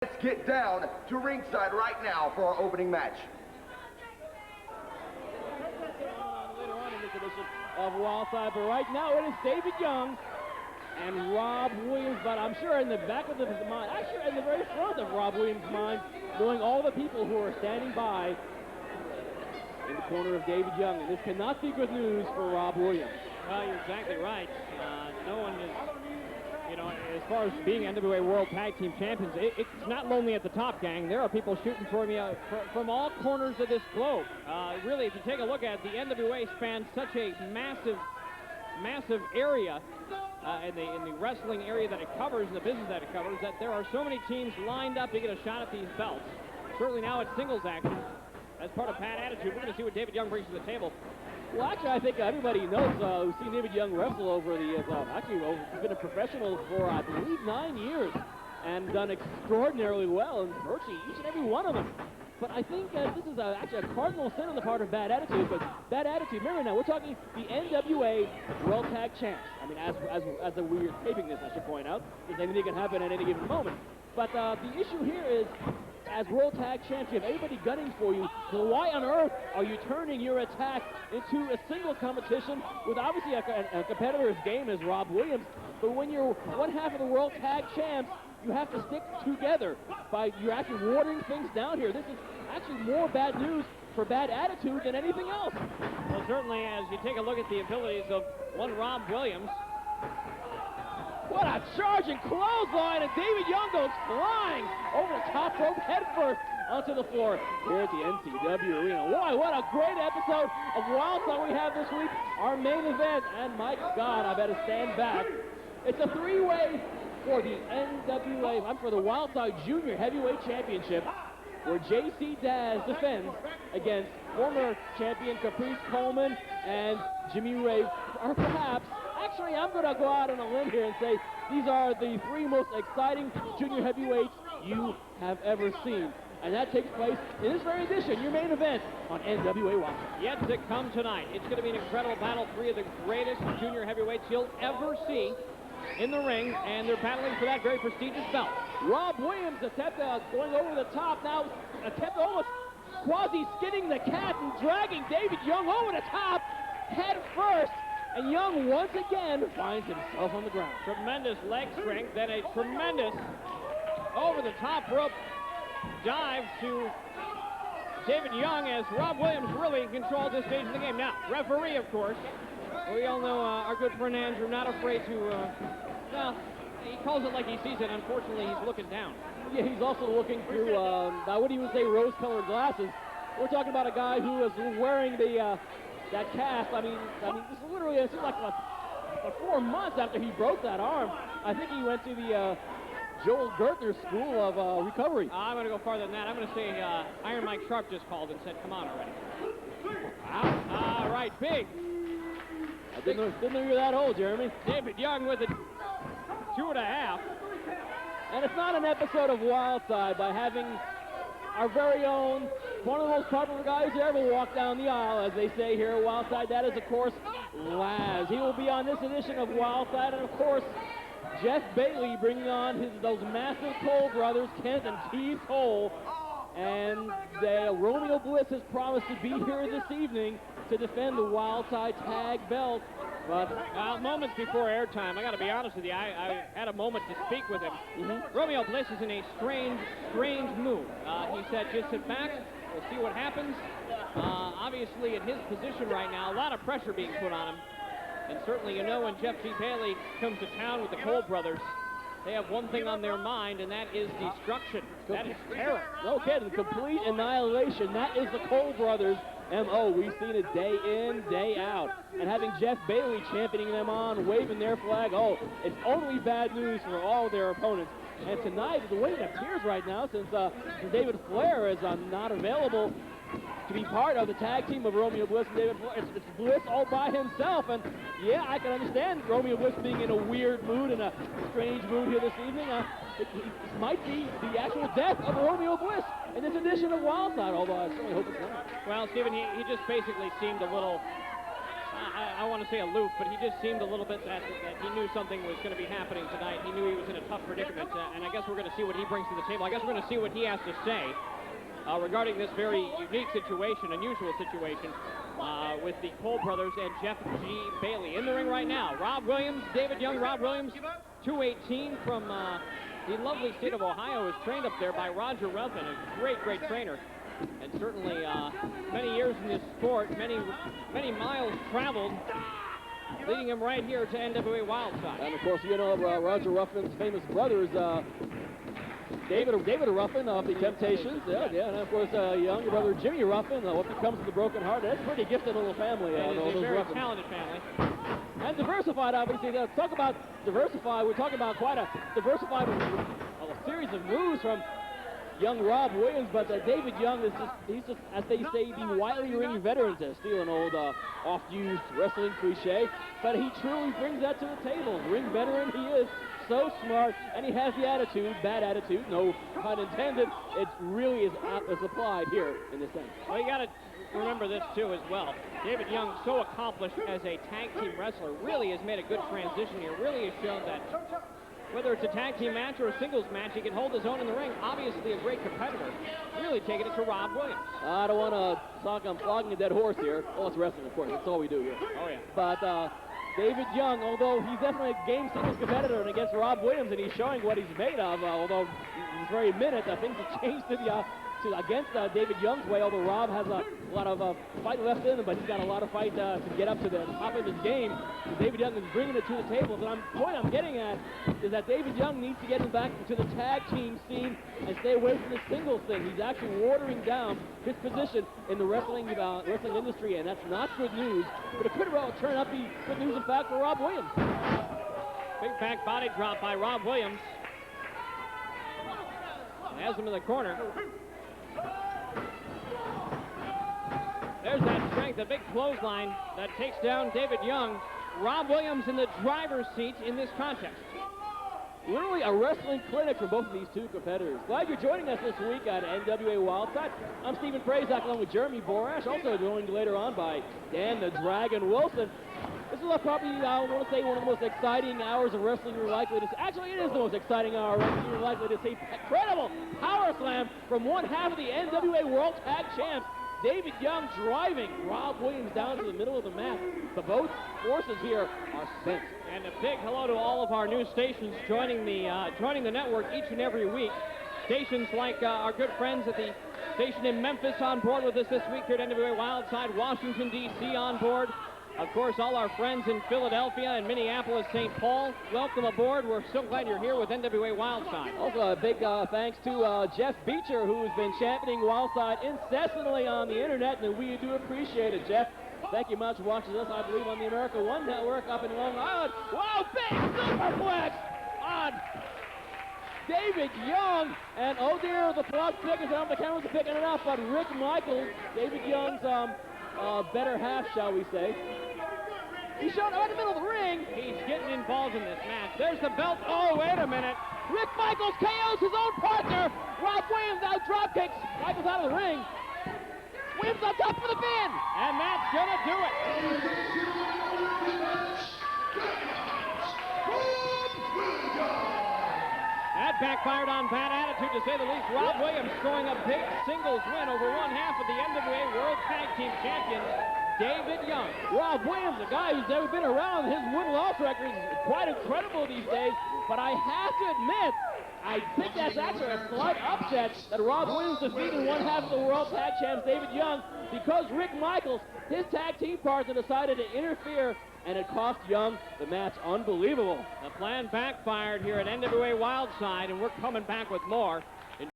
Let's get down to ringside right now for our opening match. Later on in this edition of Wildside, but right now it is David Young and Rob Williams, but I'm sure in the back of his mind, actually in the very front of Rob Williams' mind, knowing all the people who are standing by in the corner of David Young, and this cannot be good news for Rob Williams. Well, you're exactly right. No one is, you know, as far as being NWA World Tag Team Champions, it's not lonely at the top, gang. There are people shooting for me from all corners of this globe. Really, if you take a look at it, the NWA spans such a massive area in the wrestling area that it covers, and the business that it covers, that there are so many teams lined up to get a shot at these belts. Certainly now it's singles action. As part of Bad Attitude, we're going to see what David Young brings to the table. Well, actually, I think everybody knows who's seen David Young wrestle over the, he's been a professional for, I believe, 9 years and done extraordinarily well in virtually each and every one of them. But I think this is actually a cardinal sin on the part of Bad Attitude, but Bad Attitude, remember now, we're talking the NWA World Tag Champs. I mean, as we're taping this, I should point out, because anything can happen at any given moment. But the issue here is, as World Tag Champs, you have everybody gunning for you, so why on earth are you turning your attack into a single competition with obviously a competitor as game as Rob Williams, but when you're one half of the World Tag Champs, you have to stick together you're actually watering things down here. This is actually more bad news for Bad Attitude than anything else. Well, certainly as you take a look at the abilities of one Rob Williams. What a charging clothesline, and David Young goes flying over the top rope head first onto the floor here at the NCW Arena. Boy, what a great episode of Wildside we have this week. Our main event, and my God, I better stand back. It's a three-way for the for the Wildside Junior Heavyweight Championship, where J.C. Daz defends against former champion Caprice Coleman and Jimmy Ray, or perhaps, actually, I'm going to go out on a limb here and say these are the three most exciting junior heavyweights you have ever seen. And that takes place in this very edition, your main event on NWA Wildside. Yet to come tonight. It's going to be an incredible battle. Three of the greatest junior heavyweights you'll ever see in the ring, and they're battling for that very prestigious belt. Rob Williams attempt going over the top now, almost quasi-skinning the cat and dragging David Young over the top, head first. And Young once again finds himself on the ground. Tremendous leg strength, then a tremendous over-the-top rope dive to David Young as Rob Williams really controls this stage of the game. Now, referee, of course, we all know our good friend Andrew, not afraid to, well, he calls it like he sees it. Unfortunately, he's looking down. Yeah, he's also looking through, I wouldn't even say rose-colored glasses. We're talking about a guy who is wearing the, that cast. I mean, this is literally, it seems like 4 months after he broke that arm. I think he went to the Joel Gertner School of Recovery. I'm going to go farther than that. I'm going to say Iron Mike Sharp just called and said, come on already. Wow. All right, big. I didn't know you were that old, Jeremy. David Young with a 2.5. And it's not an episode of Wildside by having our very own, one of the most popular guys who ever walked down the aisle, as they say here at Wildside. That is, of course, Laz. He will be on this edition of Wildside, and of course, Jeff Bailey bringing on those massive Cole brothers, Kent and Keith Cole. And Romeo Bliss has promised to be here this evening to defend the Wildside tag belt. But moments before airtime, I got to be honest with you, I had a moment to speak with him. Romeo Bliss is in a strange mood. He said, just sit back, we'll see what happens. Obviously, in his position right now, a lot of pressure being put on him. And certainly, you know, when Jeff G. Bailey comes to town with the Cole brothers, they have one thing on their mind, and that is destruction. That is terror. No kidding, complete annihilation. That is the Cole brothers' M.O. We've seen it day in, day out. And having Jeff Bailey championing them on, waving their flag, it's only bad news for all their opponents. And tonight, the way it appears right now, since David Flair is not available to be part of the tag team of Romeo Bliss and David Flair, it's Bliss all by himself. And yeah, I can understand Romeo Bliss being in a weird mood and a strange mood here this evening. It might be the actual death of Romeo Bliss in this edition of Wildside, although I certainly hope it's not. Well, Stephen, he just basically seemed a little, I want to say aloof, but he just seemed a little bit that he knew something was going to be happening tonight. He knew he was in a tough predicament, and I guess we're going to see what he brings to the table. I guess we're going to see what he has to say regarding this very unique situation, unusual situation, with the Cole brothers and Jeff G. Bailey. In the ring right now, Rob Williams, David Young. Rob Williams, 218 from the lovely state of Ohio, is trained up there by Roger Ruffin, a great, great trainer. And certainly many years in this sport, many miles traveled, leading him right here to NWA Wildside. And of course, you know Roger Ruffin's famous brothers, David Ruffin of the Temptations, and of course younger brother Jimmy Ruffin, what becomes of the Broken Heart. That's a pretty gifted little family. It is a very talented family. And diversified, obviously. Let's talk about diversified. We're talking about quite a diversified series of moves from young Rob Williams, but David Young is he's just, as they say, the wily ring veteran, to steal an old oft-used wrestling cliche, but he truly brings that to the table. Ring veteran he is, so smart, and he has the attitude, bad attitude, no pun intended. It really is applied here in this thing. Well, you got to remember this too as well. David Young, so accomplished as a tag team wrestler, really has made a good transition here, really has shown that whether it's a tag team match or a singles match, he can hold his own in the ring. Obviously a great competitor. Really taking it to Rob Williams. I don't want to talk, I'm flogging a dead horse here. Well, it's wrestling, of course. That's all we do here. Oh, yeah. But David Young, although he's definitely a game singles competitor and against Rob Williams, and he's showing what he's made of, although this very minute, things have changed against David Young's way, although Rob has a lot of fight left in him, but he's got a lot of fight to get up to the top of his game. So David Young is bringing it to the table. The point I'm getting at is that David Young needs to get him back to the tag team scene and stay away from the singles thing. He's actually watering down his position in the wrestling industry, and that's not good news. But it could well turn out to be good news, in fact, for Rob Williams. Big back body drop by Rob Williams. Has him in the corner. There's that strength, a big clothesline that takes down David Young. Rob Williams in the driver's seat in this contest. Literally a wrestling clinic for both of these two competitors. Glad you're joining us this week at NWA Wildside. I'm Stephen Prazak along with Jeremy Borash, also joined later on by Dan the Dragon Wilson. This is probably, I want to say, one of the most exciting hours of wrestling you're likely to see. Actually, it is the most exciting hour of wrestling you're likely to see. Incredible power slam from one half of the NWA World Tag Champs. David Young driving Rob Williams down to the middle of the mat. But both forces here are spent. And a big hello to all of our new stations joining the network each and every week. Stations like our good friends at the station in Memphis on board with us this week here at NWA Wildside, Washington, D.C. on board. Of course, all our friends in Philadelphia and Minneapolis, St. Paul, welcome aboard. We're so glad you're here with NWA Wildside. Also, a big thanks to Jeff Beecher, who's been championing Wildside incessantly on the internet, and we do appreciate it, Jeff. Thank you much for watching us, I believe, on the America One Network up in Long Island. Wow, big superplex on David Young, and oh dear, the plot's picking it up, the cameras are picking it up, but Rick Michaels, David Young's better half, shall we say. He's showing up in the middle of the ring. He's getting involved in this match. There's the belt. Oh, wait a minute. Rick Michaels KOs his own partner. Rob Williams now drop kicks. Michaels out of the ring. Williams on top for the pin. And that's gonna do it. That backfired on bad attitude, to say the least. Rob Williams scoring a big singles win over one half of the NWA World Tag Team Champions, David Young. Rob Williams, a guy who's never been around, his win-loss record is quite incredible these days, but I have to admit, I think that's actually a slight upset that Rob Williams defeated one half of the World Tag Champs, David Young, because Rick Michaels, his tag team partner, decided to interfere, and it cost Young the match. Unbelievable. The plan backfired here at NWA Wildside, and we're coming back with more.